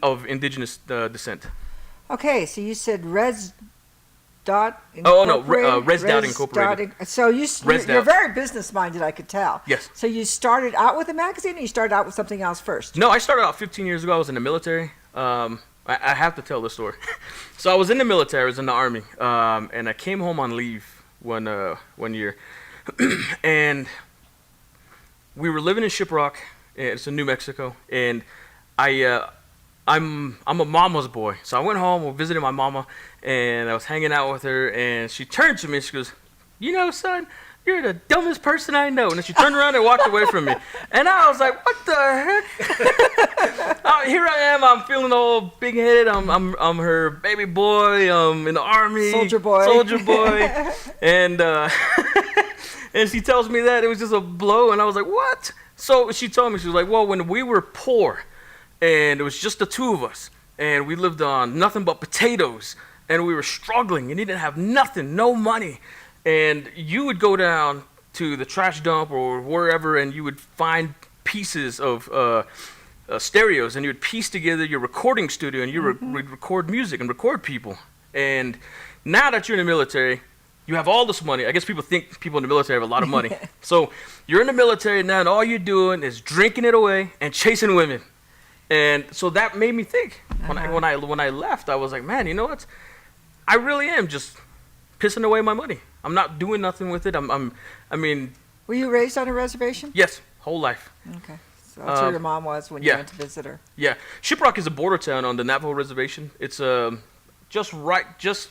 of indigenous descent. Okay, so you said Res Dot Oh no, Incorporated? Res Dot Incorporated. So you're Dot. very business minded, I could tell. Yes. So you started out with a magazine, or you started out with something else first? No, I started out 15 years ago. I was in the military. I have to tell this story. So I was in the military. I was in the Army, and I came home on leave one year, and we were living in Shiprock. It's in New Mexico, and I'm a mama's boy. So I went home, we visited my mama, and I was hanging out with her, and she turned to me and she goes, "You know, son, you're the dumbest person I know." And then she turned around and walked away from me. And I was like, what the heck? Here I am, I'm feeling all big-headed. I'm her baby boy, in the Army. Soldier boy. And and she tells me that. It was just a blow, and I was like, what? So she told me, she was like, well, when we were poor, and it was just the two of us, and we lived on nothing but potatoes, and we were struggling, and you didn't have nothing, no money, and you would go down to the trash dump or wherever, and you would find pieces of stereos, and you would piece together your recording studio, and you would record music and record people. And now that you're in the military, you have all this money. I guess people think people in the military have a lot of money. So you're in the military now, and all you're doing is drinking it away and chasing women. And so that made me think. When I left, I was like, man, you know what? I really am just pissing away my money. I'm not doing nothing with it. I mean. Were you raised on a reservation? Yes, whole life. Okay. So that's where your mom was when you went to visit her. Yeah. Shiprock is a border town on the Navajo reservation. It's just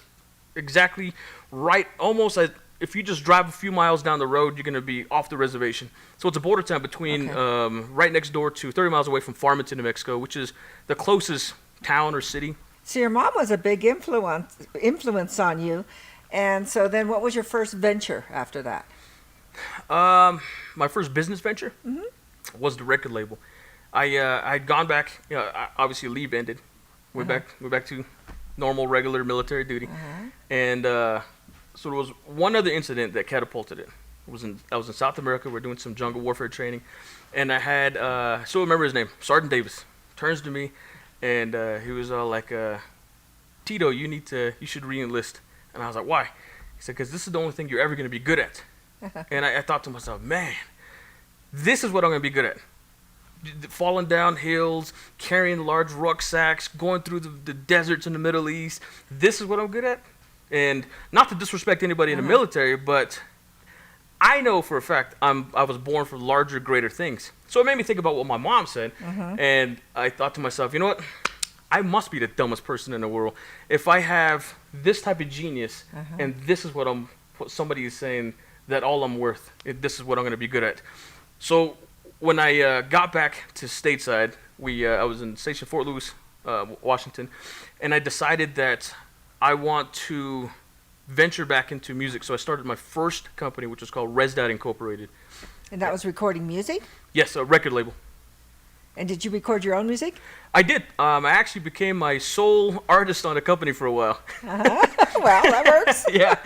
exactly right, almost as if you just drive a few miles down the road, you're going to be off the reservation. So it's a border town between, right next door to 30 miles away from Farmington, New Mexico, which is the closest town or city. So your mom was a big influence on you. And so then what was your first venture after that? My first business venture was the record label. I'd gone back, obviously leave ended. Went back to normal, regular military duty. And so there was one other incident that catapulted it. I was in South America. We were doing some jungle warfare training. And I had, I still remember his name, Sergeant Davis, turns to me, and he was all like, Tito, you should re-enlist. And I was like, why? He said, because this is the only thing you're ever going to be good at. And I thought to myself, man, this is what I'm going to be good at. Falling down hills, carrying large rucksacks, going through the deserts in the Middle East. This is what I'm good at. And not to disrespect anybody in the military, but I know for a fact I was born for larger, greater things. So it made me think about what my mom said. And I thought to myself, you know what? I must be the dumbest person in the world if I have this type of genius, and this is what somebody is saying that all I'm worth. This is what I'm going to be good at. So when I got back to stateside, I was in Station Fort Lewis, Washington, and I decided that I want to venture back into music. So I started my first company, which was called Res Dot Incorporated. And that was recording music? Yes, a record label. And did you record your own music? I did. I actually became my sole artist on the company for a while. Well, that works. Yeah.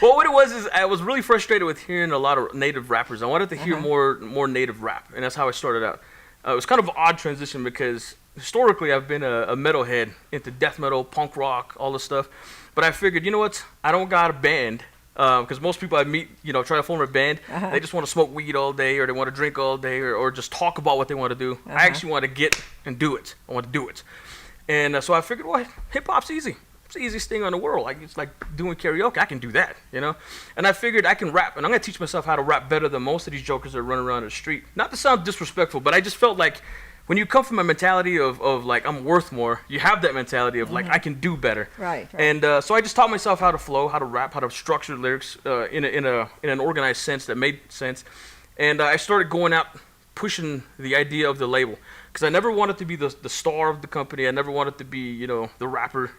Well, what it was is I was really frustrated with hearing a lot of native rappers. I wanted to hear more native rap, and that's how I started out. It was kind of an odd transition because historically I've been a metalhead into death metal, punk rock, all this stuff. But I figured, you know what? I don't got a band. Because most people I meet, try to form a band, they just want to smoke weed all day, or they want to drink all day, or just talk about what they want to do. I actually want to get and do it. I want to do it. And so I figured, well, hip-hop's easy. It's the easiest thing in the world. It's like doing karaoke. I can do that, And I figured I can rap, and I'm going to teach myself how to rap better than most of these jokers that run around the street. Not to sound disrespectful, but I just felt like when you come from a mentality of like, I'm worth more, you have that mentality of like, I can do better. Right. And so I just taught myself how to flow, how to rap, how to structure lyrics in an organized sense that made sense. And I started going out pushing the idea of the label. Because I never wanted to be the star of the company. I never wanted to be, the rapper,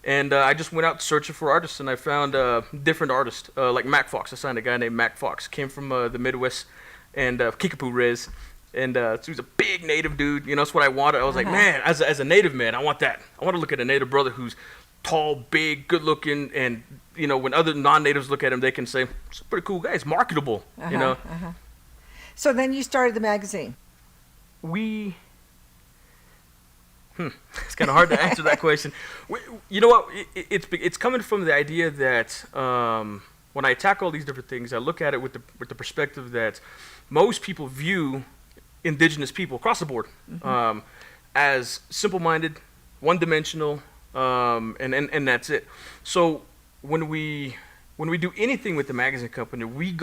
And I just went out searching for artists, and I found different artists, like Mac Fox. I signed a guy named Mac Fox. Came from the Midwest, and Kickapoo Rez. And so he was a big native dude. That's what I wanted. I was like, man, as a native man, I want that. I want to look at a native brother who's tall, big, good looking, and when other non-natives look at him, they can say, "It's a pretty cool guy. It's marketable." So then you started the magazine. It's kind of hard to answer that question. You know what? It's coming from the idea that when I attack all these different things, I look at it with the perspective that most people view indigenous people across the board as simple-minded, one-dimensional, and that's it. So when we do anything with the magazine company, we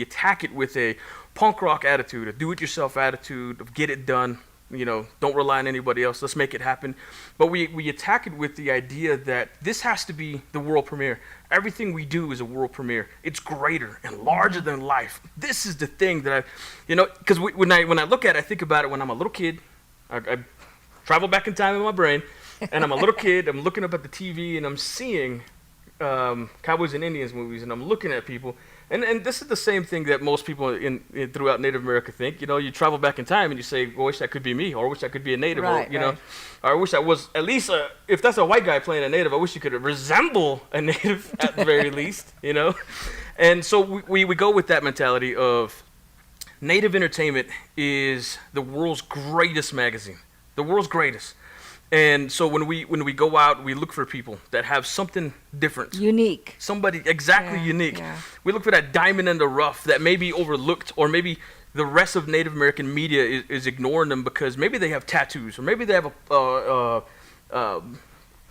attack it with a punk rock attitude, a do-it-yourself attitude of get it done. Don't rely on anybody else. Let's make it happen. But we attack it with the idea that this has to be the world premiere. Everything we do is a world premiere. It's greater and larger than life. This is the thing that because when I look at it, I think about it when I'm a little kid. I travel back in time in my brain, and I'm a little kid. I'm looking up at the TV, and I'm seeing Cowboys and Indians movies, and I'm looking at people. And this is the same thing that most people throughout Native America think. You travel back in time and you say, well, I wish that could be me, or I wish I could be a Native, or or I wish I was at least if that's a white guy playing a Native, I wish you could resemble a Native at the very least, And so we go with that mentality of Native Entertainment is the world's greatest magazine, the world's greatest. And so when we go out, we look for people that have something different. Unique. Somebody exactly unique. Yeah. We look for that diamond in the rough that may be overlooked, or maybe the rest of Native American media is ignoring them because maybe they have tattoos, or maybe they have a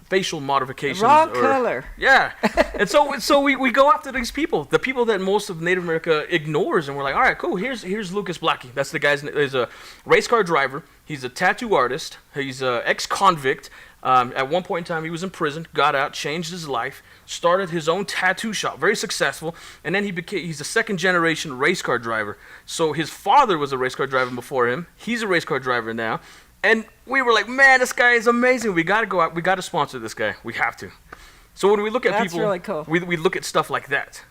facial modifications. Wrong color. Yeah. And so we go after these people, the people that most of Native America ignores, and we're like, all right, cool, here's Lucas Blackie. That's the guy's name. He's a race car driver. He's a tattoo artist. He's an ex-convict. At one point in time, he was in prison, got out, changed his life, started his own tattoo shop, very successful, and then he's a second-generation race car driver. So his father was a race car driver before him. He's a race car driver now. And we were like, man, this guy is amazing. We got to go out. We got to sponsor this guy. We have to. So when we look at people, really cool. we look at stuff like that.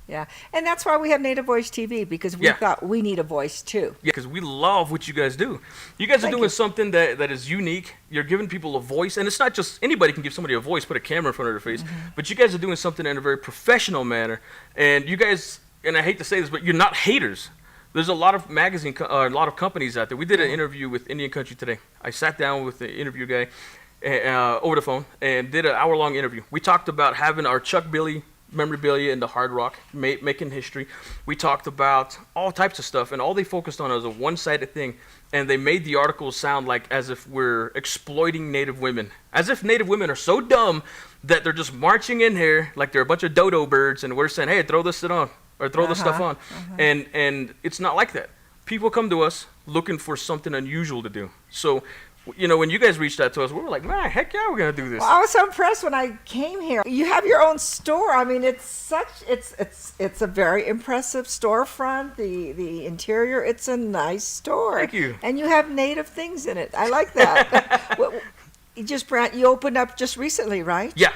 Yeah, and that's why we have Native Voice TV, because we thought we need a voice too. Yeah, because we love what you guys do. You guys are doing something that is unique. You're giving people a voice, and it's not just anybody can give somebody a voice, put a camera in front of their face, but you guys are doing something in a very professional manner. And you guys, and I hate to say this, but you're not haters. There's a lot of a lot of companies out there. We did an interview with Indian Country today. I sat down with the interview guy over the phone and did an hour-long interview. We talked about having our Chuck Billy memorabilia in the Hard Rock, making history. We talked about all types of stuff, and all they focused on was a one-sided thing, and they made the articles sound like as if we're exploiting Native women, as if Native women are so dumb that they're just marching in here like they're a bunch of dodo birds, and we're saying, hey, throw this shit on, or throw this stuff on. And it's not like that. People come to us looking for something unusual to do. So when you guys reached out to us, we were like, man, heck yeah, we're going to do this. Well, I was so impressed when I came here. You have your own store. I mean, it's a very impressive storefront. The interior, it's a nice store. Thank you. And you have Native things in it. I like that. You opened up just recently, right? Yeah.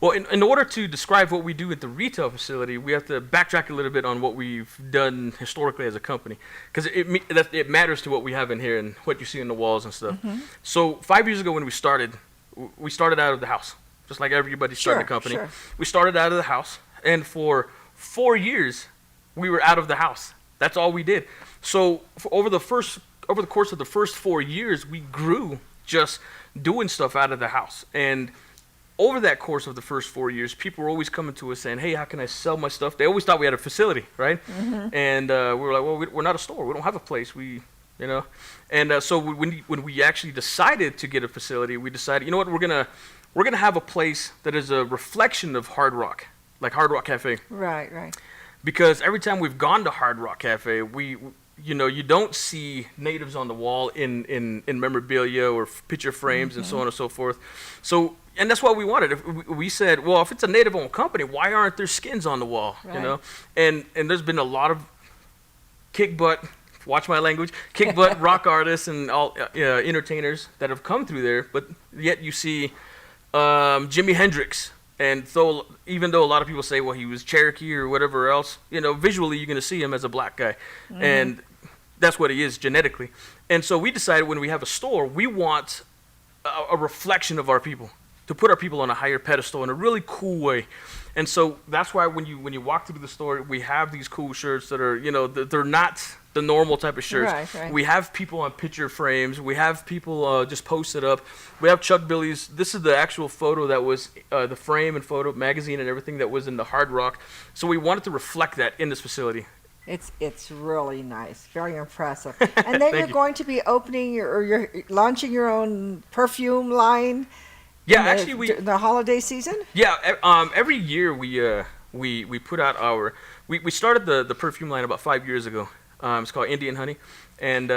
Well, in order to describe what we do at the retail facility, we have to backtrack a little bit on what we've done historically as a company, because it matters to what we have in here and what you see on the walls and stuff. So 5 years ago when we started out of the house, just like everybody started a company. Sure. We started out of the house, and for 4 years, we were out of the house. That's all we did. So over the course of the first 4 years, we grew just doing stuff out of the house. And over that course of the first 4 years, people were always coming to us saying, hey, how can I sell my stuff? They always thought we had a facility, right? And we were like, well, we're not a store. We don't have a place. And so when we actually decided to get a facility, we decided, you know what, we're gonna have a place that is a reflection of Hard Rock, like Hard Rock Cafe. Right. Because every time we've gone to Hard Rock Cafe, you don't see natives on the wall in memorabilia or picture frames and so on and so forth. And that's what we wanted. We said, well, if it's a native-owned company, why aren't there skins on the wall? Right. And there's been a lot of kick butt, watch my language, kick butt rock artists and all entertainers that have come through there. But yet you see Jimi Hendrix, and even though a lot of people say, well, he was Cherokee or whatever else, visually you're going to see him as a black guy, and that's what he is genetically. And so we decided when we have a store, we want a reflection of our people, to put our people on a higher pedestal in a really cool way. And so that's why when you walk through the store, we have these cool shirts that are, they're not the normal type of shirts. Right. We have people on picture frames. We have people just posted up. We have Chuck Billy's. This is the actual photo that was the frame and photo magazine and everything that was in the Hard Rock. So we wanted to reflect that in this facility. It's really nice, very impressive. And then you're you. going to be opening you're launching your own perfume line. Yeah, actually the holiday season. Yeah, every year we put out our we started the perfume line about 5 years ago. It's called Indian Honey, and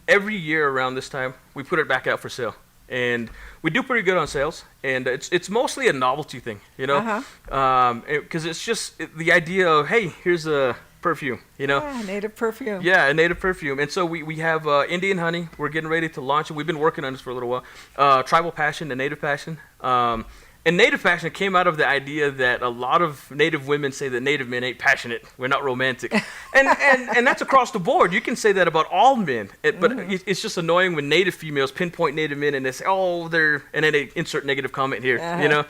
every year around this time we put it back out for sale, and we do pretty good on sales. And it's mostly a novelty thing, you know, because it's just the idea of, hey, here's a perfume, you know. Yeah, native perfume. Yeah, a native perfume. And so we have Indian Honey. We're getting ready to launch it. We've been working on this for a little while. Tribal Passion and Native Passion. And Native Passion came out of the idea that a lot of Native women say that Native men ain't passionate. We're not romantic. and that's across the board. You can say that about all men. But it's just annoying when Native females pinpoint Native men and they say, oh, they're, and then they insert negative comment here, you know.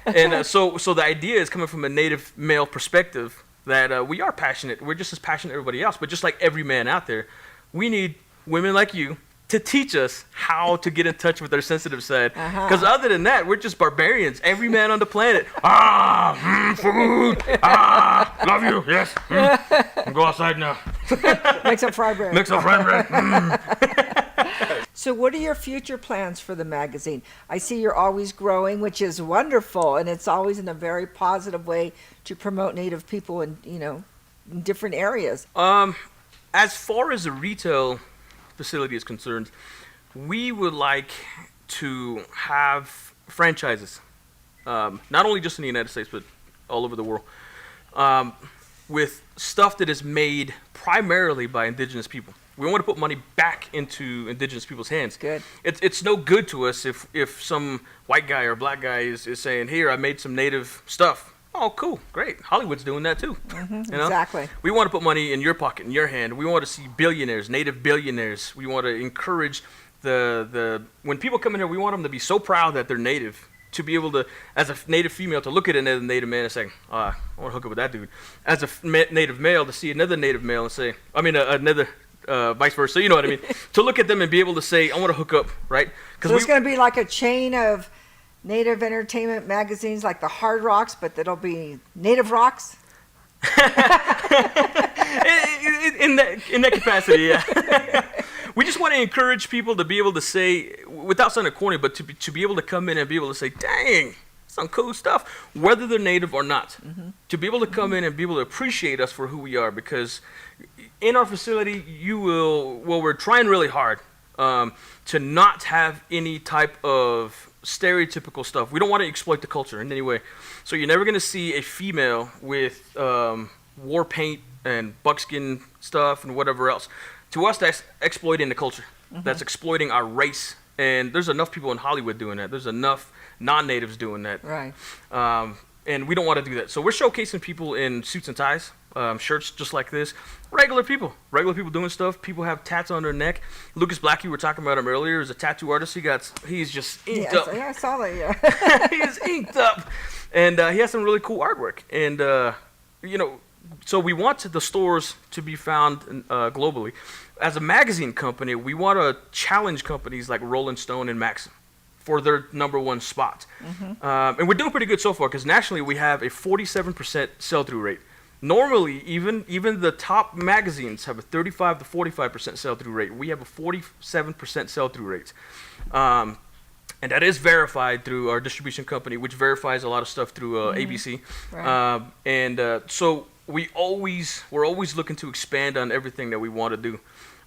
And so the idea is coming from a Native male perspective that we are passionate. We're just as passionate as everybody else. But just like every man out there, we need women like you to teach us how to get in touch with our sensitive side. Because other than that, we're just barbarians. Every man on the planet, food, love you, yes. Go outside now. Make some fried bread. Make some fried bread. So what are your future plans for the magazine? I see you're always growing, which is wonderful, and it's always in a very positive way to promote Native people in, in different areas. As far as the retail facility is concerned, we would like to have franchises, not only just in the United States, but all over the world, with stuff that is made primarily by indigenous people. We want to put money back into indigenous people's hands. Good. It's no good to us if some white guy or black guy is saying, here, I made some native stuff. Oh, cool, great. Hollywood's doing that too. You know? Exactly. We want to put money in your pocket, in your hand. We want to see billionaires, native billionaires. We want to encourage when people come in here, we want them to be so proud that they're native, to be able to, as a native female, to look at another native man and say, I want to hook up with that dude. As a native male, to see another native male and say, another vice versa, you know what I mean? To look at them and be able to say, I want to hook up, right? So it's going to be like a chain of Native entertainment magazines like the Hard Rocks, but it'll be Native Rocks? in that capacity, yeah. We just want to encourage people to be able to say, without sounding corny, but to be able to come in and be able to say, dang, some cool stuff, whether they're native or not. To be able to come in and be able to appreciate us for who we are, because in our facility, we're trying really hard to not have any type of stereotypical stuff. We don't want to exploit the culture in any way. So you're never going to see a female with war paint and buckskin stuff and whatever else. To us, that's exploiting the culture. That's exploiting our race. And there's enough people in Hollywood doing that. There's enough non-natives doing that. Right. And we don't want to do that. So we're showcasing people in suits and ties, shirts just like this. Regular people doing stuff. People have tats on their neck. Lucas Blackie, we were talking about him earlier, is a tattoo artist. He's just inked up. Yeah, I saw that, yeah. He is inked up. And he has some really cool artwork. And, so we want the stores to be found globally. As a magazine company, we want to challenge companies like Rolling Stone and Maxim for their #1 spot. And we're doing pretty good so far, because nationally we have a 47% sell-through rate. Normally, even the top magazines have a 35 to 45% sell-through rate. We have a 47% sell-through rate. And that is verified through our distribution company, which verifies a lot of stuff through ABC. Right. So we're always looking to expand on everything that we want to do.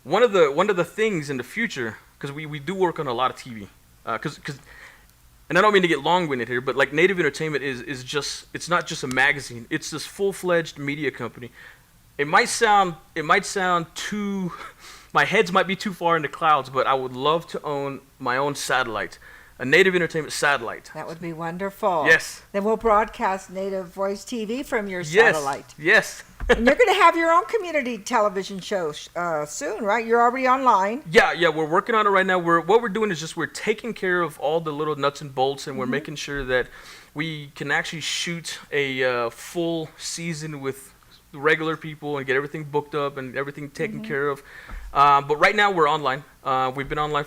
One of the things in the future, because we do work on a lot of TV, and I don't mean to get long-winded here, but like Native Entertainment it's not just a magazine. It's this full-fledged media company. It might sound too, my heads might be too far in the clouds, but I would love to own my own satellite, a Native Entertainment satellite. That would be wonderful. Yes. Then we'll broadcast Native Voice TV from your satellite. Yes. And you're going to have your own community television show soon, right? You're already online. Yeah, we're working on it right now. What we're doing is we're taking care of all the little nuts and bolts, and we're making sure that we can actually shoot a full season with the regular people and get everything booked up and everything taken care of. But right now we're online. We've been online